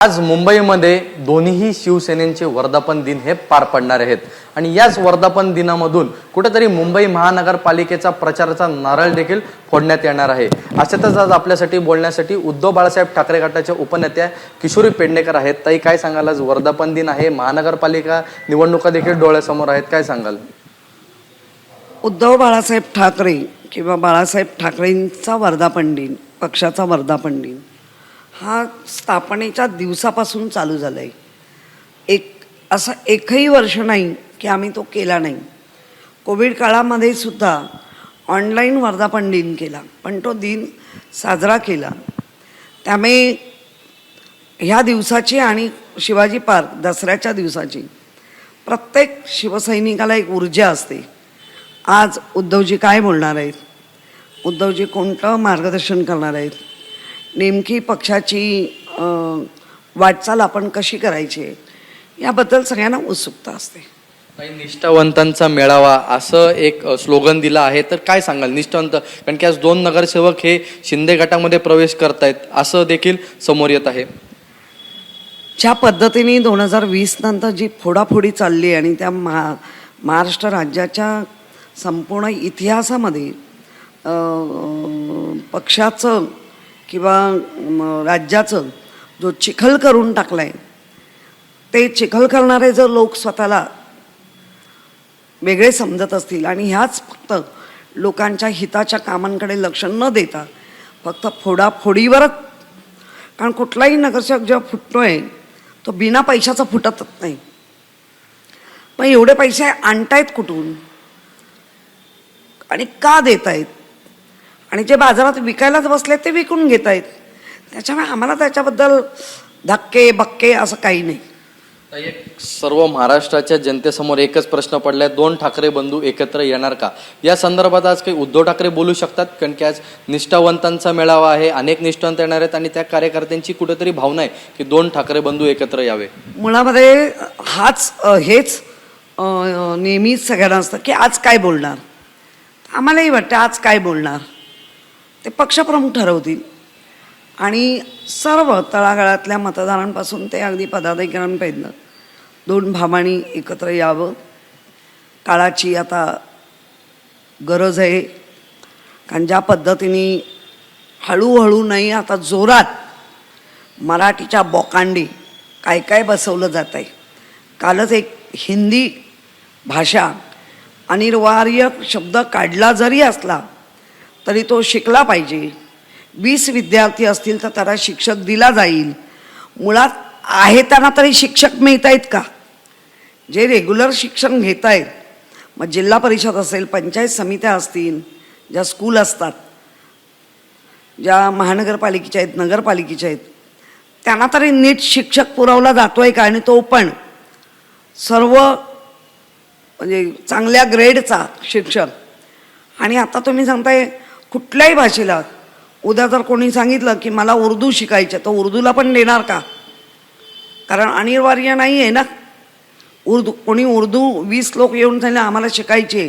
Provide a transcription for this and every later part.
आज मुंबईमध्ये दोन्ही शिवसेनेचे वर्धापन दिन हे पार पडणार आहेत आणि याच वर्धापन दिनामधून कुठेतरी मुंबई महानगरपालिकेचा प्रचाराचा नारळ देखील फोडण्यात येणार आहे। अशातच आज आपल्यासाठी बोलण्यासाठी उद्धव बाळासाहेब ठाकरे गटाच्या उपनेत्या किशोरी पेडणेकर आहेत। ताई, काय सांगाल? आज वर्धापन दिन आहे, महानगरपालिका निवडणुका देखील डोळ्यासमोर आहेत, काय सांगाल? उद्धव बाळासाहेब ठाकरे किंवा बाळासाहेब ठाकरेंचा वर्धापन दिन, पक्षाचा वर्धापन दिन हा स्थापनेच्या दिवसापासून चालू झाला आहे। असं एकही वर्ष नाही की आम्ही तो केला नाही। कोविड काळामध्ये सुद्धा ऑनलाईन वर्धापन दिन केला, पण तो दिन साजरा केला। त्यामुळे ह्या दिवसाची आणि शिवाजी पार्क दसऱ्याच्या दिवसाची प्रत्येक शिवसैनिकाला एक ऊर्जा असते। आज उद्धवजी काय बोलणार आहेत, उद्धवजी कोणतं मार्गदर्शन करणार आहेत, नेमकी पक्षाची वाटचाल आपण कशी करायची याबद्दल सगळ्यांना उत्सुकता असते। निष्ठावंतांचा मेळावा असं एक स्लोगन दिलं आहे, तर काय सांगाल? निष्ठावंत, कारण की आज 2 नगरसेवक हे शिंदे गटामध्ये प्रवेश करतायत असं देखील समोर येत आहे। ज्या पद्धतीने 2020 नंतर जी फोडाफोडी चालली आणि त्या महाराष्ट्र राज्याच्या संपूर्ण इतिहासामध्ये पक्षाचं किंवा राज्याचं जो चिखल करून टाकला आहे, ते चिखल करणारे जर लोक स्वतःला वेगळे समजत असतील आणि ह्याच फक्त लोकांच्या हिताच्या कामांकडे लक्ष न देता फक्त फोडाफोडीवरच, कारण कुठलाही नगरसेवक जेव्हा फुटतोय तो बिना पैशाचा फुटतच नाही, पण एवढे पैसे आणतायत कुठून आणि का देत आहेत, आणि जे बाजारात विकायलाच बसले ते विकून घेत आहेत। त्याच्यामुळे आम्हाला त्याच्याबद्दल धक्के बक्के असं काही नाही। सर्व महाराष्ट्राच्या जनतेसमोर एकच प्रश्न पडलाय, 2 ठाकरे बंधू एकत्र येणार का? या संदर्भात आज काही उद्धव ठाकरे बोलू शकतात? कारण की आज निष्ठावंतांचा मेळावा आहे, अनेक निष्ठावंत येणार आहेत आणि त्या कार्यकर्त्यांची कुठेतरी भावना आहे की 2 ठाकरे बंधू एकत्र यावे। मुळामध्ये हेच नेहमीच सगळ्यांना असतं की आज काय बोलणार। आम्हालाही वाटतं आज काय बोलणार ते पक्षप्रमुख ठरवतील आणि सर्व तळागाळातल्या मतदारांपासून ते अगदी पदाधिकाऱ्यांपर्यंत 2 भावांनी एकत्र यावं। काळाची आता गरज आहे, कारण ज्या पद्धतीने हळूहळू नाही आता जोरात मराठीच्या बोकांडी काय काय बसवलं जात आहे। कालच एक हिंदी भाषा अनिवार्य शब्द काढला जरी असला तरी तो शिकला पाहिजे। 20 विद्यार्थी असतील तर त्याला शिक्षक दिला जाईल। मुळात आहे त्यांना तरी शिक्षक मिळत आहेत का? जे रेग्युलर शिक्षण घेत आहेत, मग जिल्हा परिषद असेल, पंचायत समित्या असतील, ज्या स्कूल असतात, ज्या महानगरपालिकेच्या आहेत, नगरपालिकेच्या आहेत, त्यांना तरी नीट शिक्षक पुरवला जातोय का? आणि तो पण सर्व म्हणजे चांगल्या ग्रेडचा शिक्षक। आणि आता तुम्ही सांगताय कुठल्याही भाषेला, उद्या जर कोणी सांगितलं की मला उर्दू शिकायचं तर उर्दूला पण देणार का? कारण अनिवार्य नाही आहे ना कोणी उर्दू 20 लोक येऊन सांगितलं आम्हाला शिकायचे,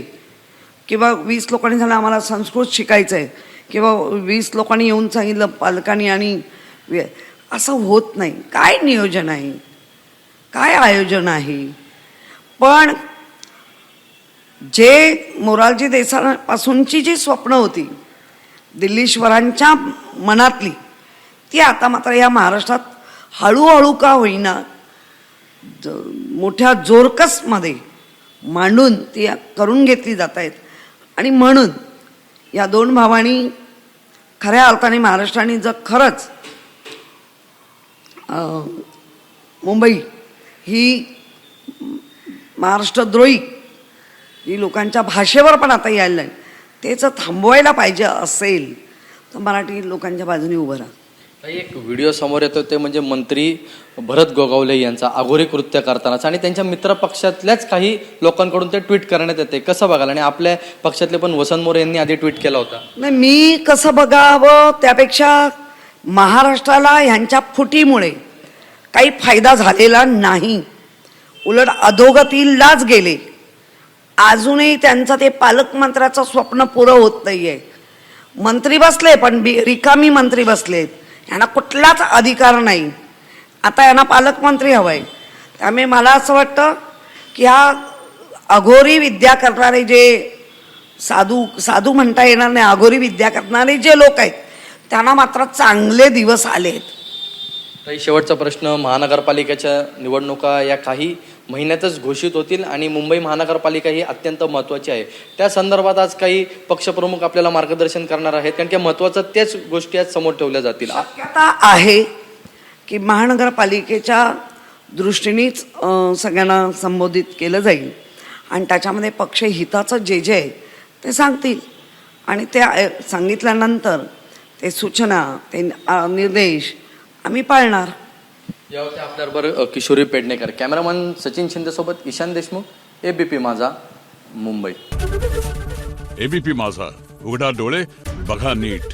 किंवा 20 लोकांनी सांगितलं आम्हाला संस्कृत शिकायचं आहे, किंवा 20 लोकांनी येऊन सांगितलं पालकांनी, आणि असं होत नाही। काय नियोजन आहे, काय आयोजन आहे? पण जे मोरारजी देसाईपासूनची जी स्वप्न होती दिल्लीश्वरांच्या मनातली, ती आता मात्र या महाराष्ट्रात हळूहळू का होईना मोठ्या जोरकसमध्ये मांडून ती करून घेतली जात आहेत। आणि म्हणून या 2 भावांनी खऱ्या अर्थाने महाराष्ट्राने जर खरंच मुंबई ही महाराष्ट्रद्रोही जी लोकांच्या भाषेवर पण आता यायला लागली, तेच थांबवायला पाहिजे असेल तर मराठी लोकांच्या बाजूने उभं राहा। एक व्हिडिओ समोर येतो ते म्हणजे मंत्री भरत गोगावले यांचा अघोरी कृत्य करतानाच, आणि त्यांच्या मित्र पक्षातल्याच काही लोकांकडून ते ट्विट करण्यात येते, कसं बघाल? आणि आपल्या पक्षातले पण वसंत मोरे यांनी आधी ट्विट केला होता। नाही, मी कसं बघावं त्यापेक्षा महाराष्ट्राला ह्यांच्या फुटीमुळे काही फायदा झालेला नाही, उलट अधोगतीलाच गेले। अजूनही त्यांचं ते पालकमंत्र्याचं स्वप्न पुरं होत नाहीये। मंत्री बसले पण रिकामी मंत्री बसलेत, यांना कुठलाच अधिकार नाही। आता यांना पालकमंत्री हवं आहे. त्यामुळे मला असं वाटतं की हा अघोरी विद्या करणारे जे साधू म्हणता येणार नाही, अघोरी विद्या करणारे जे लोक आहेत त्यांना मात्र चांगले दिवस आलेत. काही शेवटचा प्रश्न, महानगरपालिकेच्या निवडणुका या काही महिन्यातच घोषित होतील आणि मुंबई महानगरपालिका ही अत्यंत महत्त्वाची आहे. त्या संदर्भात आज काही पक्षप्रमुख आपल्याला मार्गदर्शन करणार आहेत, कारण की महत्त्वाचं त्याच गोष्टी आज समोर ठेवल्या जातील. शक्यता आहे की महानगरपालिकेच्या दृष्टीनेच सगळ्यांना संबोधित केलं जाईल आणि त्याच्यामध्ये पक्षहिताचं जे जे आहे ते सांगतील आणि ते सांगितल्यानंतर ते सूचना, ते निर्देश आम्ही पाळणार. यावरती आपल्याबरोबर किशोरी पेडणेकर, कॅमेरामन सचिन शिंदेसोबत ईशान देशमुख, एबीपी माझा, मुंबई. एबीपी माझा, उघडा डोळे बघा नीट.